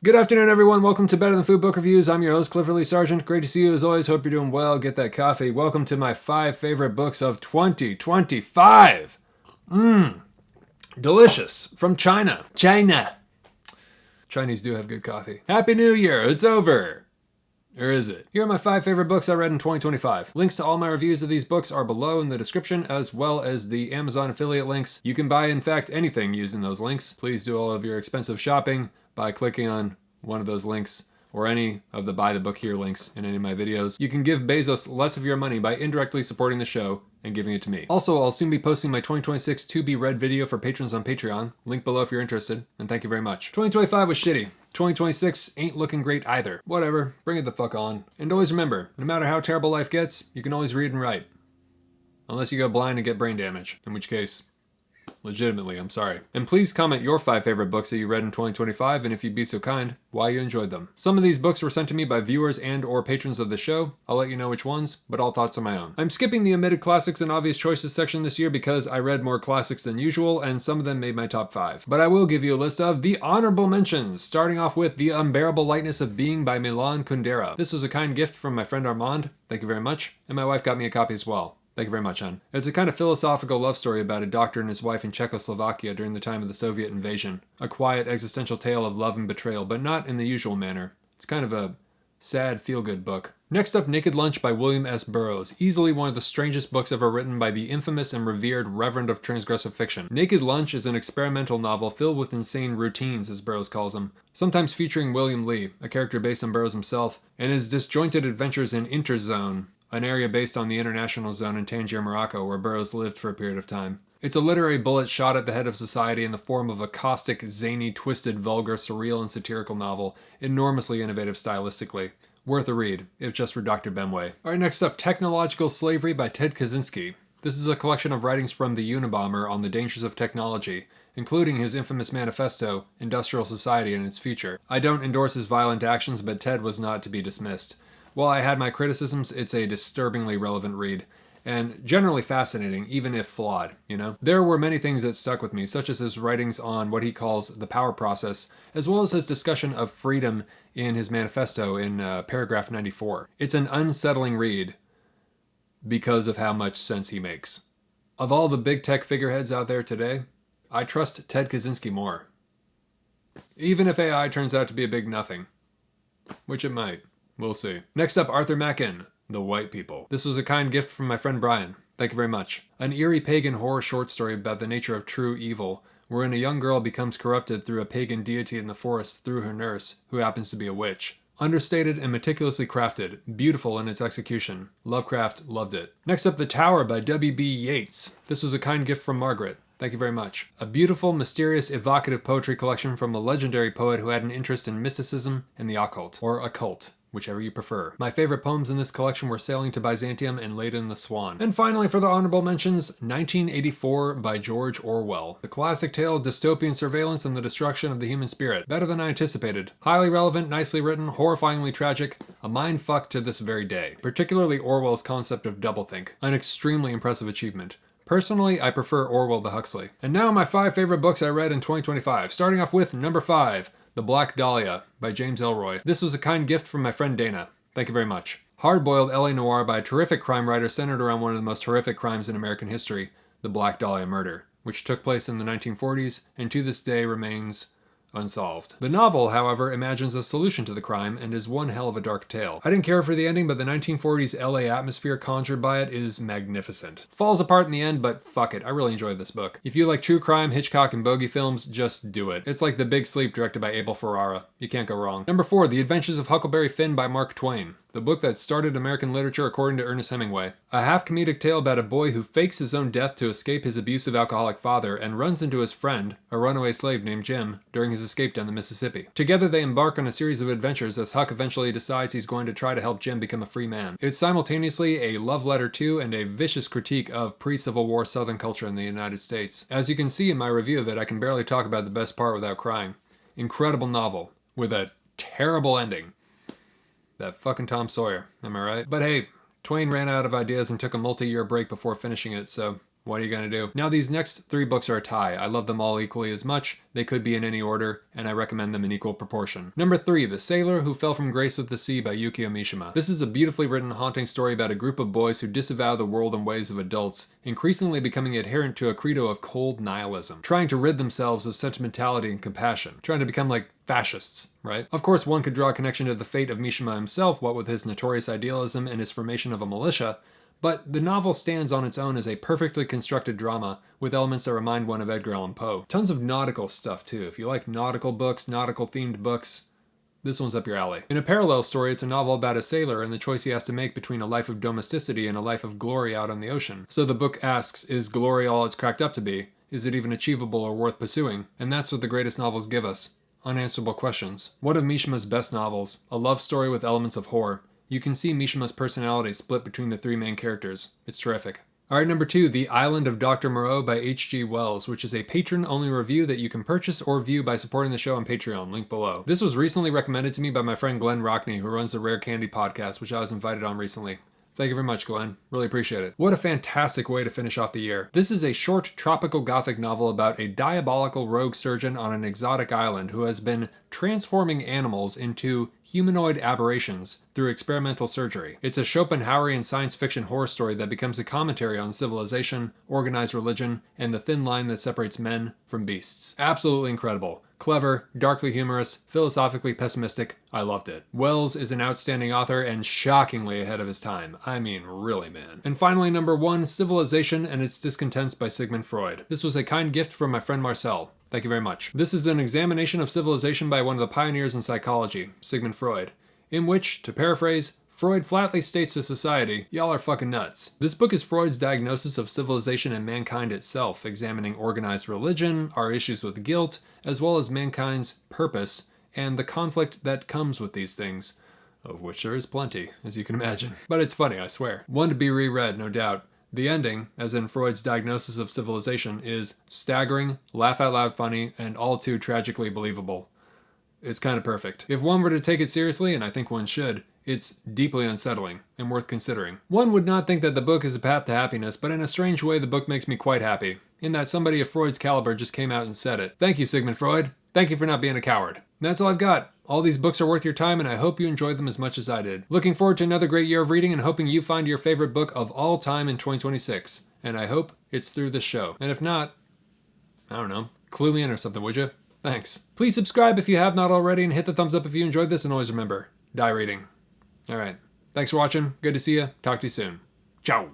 Good afternoon, everyone. Welcome to Better Than Food Book Reviews. I'm your host, Clifford Lee Sargent. Great to see you as always. Hope you're doing well. Get that coffee. Welcome to my 5 favorite books of 2025. Delicious. From China. Chinese do have good coffee. Happy New Year. It's over. Or is it? Here are my 5 favorite books I read in 2025. Links to all my reviews of these books are below in the description, as well as the Amazon affiliate links. You can buy, in fact, anything using those links. Please do all of your expensive shopping by clicking on one of those links or any of the Buy the Book Here links in any of my videos. You can give Bezos less of your money by indirectly supporting the show and giving it to me. Also, I'll soon be posting my 2026 To Be Read video for patrons on Patreon. Link below if you're interested, and thank you very much. 2025 was shitty. 2026 ain't looking great either. Whatever, bring it the fuck on. And always remember, no matter how terrible life gets, you can always read and write. Unless you go blind and get brain damage, in which case, legitimately, I'm sorry. And please comment your 5 favorite books that you read in 2025, and if you'd be so kind, why you enjoyed them. Some of these books were sent to me by viewers and or patrons of the show. I'll let you know which ones, but all thoughts are my own. I'm skipping the omitted classics and obvious choices section this year because I read more classics than usual, and some of them made my top 5. But I will give you a list of the honorable mentions, starting off with The Unbearable Lightness of Being by Milan Kundera. This was a kind gift from my friend Armand. Thank you very much. And my wife got me a copy as well. Thank you very much, hon. It's a kind of philosophical love story about a doctor and his wife in Czechoslovakia during the time of the Soviet invasion. A quiet existential tale of love and betrayal, but not in the usual manner. It's kind of a sad, feel-good book. Next up, Naked Lunch by William S. Burroughs. Easily one of the strangest books ever written by the infamous and revered Reverend of Transgressive Fiction. Naked Lunch is an experimental novel filled with insane routines, as Burroughs calls them, sometimes featuring William Lee, a character based on Burroughs himself, and his disjointed adventures in Interzone, an area based on the International Zone in Tangier, Morocco, where Burroughs lived for a period of time. It's a literary bullet shot at the head of society in the form of a caustic, zany, twisted, vulgar, surreal, and satirical novel, enormously innovative stylistically. Worth a read, if just for Dr. Benway. Alright, next up, Technological Slavery by Ted Kaczynski. This is a collection of writings from the Unabomber on the dangers of technology, including his infamous manifesto, Industrial Society and Its Future. I don't endorse his violent actions, but Ted was not to be dismissed. While I had my criticisms, it's a disturbingly relevant read, and generally fascinating, even if flawed, you know? There were many things that stuck with me, such as his writings on what he calls the power process, as well as his discussion of freedom in his manifesto in paragraph 94. It's an unsettling read because of how much sense he makes. Of all the big tech figureheads out there today, I trust Ted Kaczynski more. Even if AI turns out to be a big nothing, which it might. We'll see. Next up, Arthur Machen, The White People. This was a kind gift from my friend Brian. Thank you very much. An eerie pagan horror short story about the nature of true evil, wherein a young girl becomes corrupted through a pagan deity in the forest through her nurse, who happens to be a witch. Understated and meticulously crafted, beautiful in its execution. Lovecraft loved it. Next up, The Tower by W.B. Yeats. This was a kind gift from Margaret. Thank you very much. A beautiful, mysterious, evocative poetry collection from a legendary poet who had an interest in mysticism and the occult, or occult, whichever you prefer. My favorite poems in this collection were Sailing to Byzantium and Laden the Swan. And finally, for the honorable mentions, 1984 by George Orwell. The classic tale of dystopian surveillance and the destruction of the human spirit. Better than I anticipated. Highly relevant, nicely written, horrifyingly tragic, a mind fuck to this very day. Particularly Orwell's concept of doublethink. An extremely impressive achievement. Personally, I prefer Orwell to Huxley. And now my 5 favorite books I read in 2025. Starting off with number 5. The Black Dahlia by James Ellroy. This was a kind gift from my friend Dana. Thank you very much. Hard-boiled LA noir by a terrific crime writer centered around one of the most horrific crimes in American history, the Black Dahlia murder, which took place in the 1940s and to this day remains unsolved. The novel, however, imagines a solution to the crime and is one hell of a dark tale. I didn't care for the ending, but the 1940s LA atmosphere conjured by it is magnificent. Falls apart in the end, but fuck it, I really enjoyed this book. If you like true crime, Hitchcock, and bogey films, just do it. It's like The Big Sleep directed by Abel Ferrara. You can't go wrong. Number 4, The Adventures of Huckleberry Finn by Mark Twain. The book that started American literature according to Ernest Hemingway. A half-comedic tale about a boy who fakes his own death to escape his abusive alcoholic father and runs into his friend, a runaway slave named Jim, during his escape down the Mississippi. Together they embark on a series of adventures as Huck eventually decides he's going to try to help Jim become a free man. It's simultaneously a love letter to and a vicious critique of pre-Civil War Southern culture in the United States. As you can see in my review of it, I can barely talk about the best part without crying. Incredible novel, with a terrible ending. That fucking Tom Sawyer, am I right? But hey, Twain ran out of ideas and took a multi-year break before finishing it, so What are you gonna do? Now these next 3 books are a tie. I love them all equally as much. They could be in any order, and I recommend them in equal proportion. Number 3, The Sailor Who Fell from Grace with the Sea by Yukio Mishima. This is a beautifully written, haunting story about a group of boys who disavow the world and ways of adults, increasingly becoming adherent to a credo of cold nihilism, trying to rid themselves of sentimentality and compassion, trying to become like fascists, right? Of course, one could draw a connection to the fate of Mishima himself, what with his notorious idealism and his formation of a militia, but the novel stands on its own as a perfectly constructed drama with elements that remind one of Edgar Allan Poe. Tons of nautical stuff too. If you like nautical books, nautical themed books, this one's up your alley. In a parallel story, it's a novel about a sailor and the choice he has to make between a life of domesticity and a life of glory out on the ocean. So the book asks, is glory all it's cracked up to be? Is it even achievable or worth pursuing? And that's what the greatest novels give us. Unanswerable questions. One of Mishima's best novels, a love story with elements of horror. You can see Mishima's personality split between the 3 main characters. It's terrific. Alright, number 2, The Island of Dr. Moreau by H.G. Wells, which is a patron-only review that you can purchase or view by supporting the show on Patreon, link below. This was recently recommended to me by my friend Glenn Rockney, who runs the Rare Candy podcast, which I was invited on recently. Thank you very much, Glenn. Really appreciate it. What a fantastic way to finish off the year. This is a short tropical gothic novel about a diabolical rogue surgeon on an exotic island who has been transforming animals into humanoid aberrations through experimental surgery. It's a Schopenhauerian science fiction horror story that becomes a commentary on civilization, organized religion, and the thin line that separates men from beasts. Absolutely incredible. Clever, darkly humorous, philosophically pessimistic. I loved it. Wells is an outstanding author and shockingly ahead of his time. I mean, really, man. And finally, number 1, Civilization and Its Discontents by Sigmund Freud. This was a kind gift from my friend Marcel. Thank you very much. This is an examination of civilization by one of the pioneers in psychology, Sigmund Freud, in which, to paraphrase, Freud flatly states to society, y'all are fucking nuts. This book is Freud's diagnosis of civilization and mankind itself, examining organized religion, our issues with guilt, as well as mankind's purpose, and the conflict that comes with these things, of which there is plenty, as you can imagine. But it's funny, I swear. One to be reread, no doubt. The ending, as in Freud's diagnosis of civilization, is staggering, laugh-out-loud funny, and all too tragically believable. It's kind of perfect. If one were to take it seriously, and I think one should, it's deeply unsettling and worth considering. One would not think that the book is a path to happiness, but in a strange way the book makes me quite happy, in that somebody of Freud's caliber just came out and said it. Thank you, Sigmund Freud. Thank you for not being a coward. And that's all I've got. All these books are worth your time, and I hope you enjoyed them as much as I did. Looking forward to another great year of reading and hoping you find your favorite book of all time in 2026. And I hope it's through this show. And if not, I don't know, clue me in or something, would you? Thanks. Please subscribe if you have not already, and hit the thumbs up if you enjoyed this, and always remember, die reading. Alright. Thanks for watching. Good to see you. Talk to you soon. Ciao.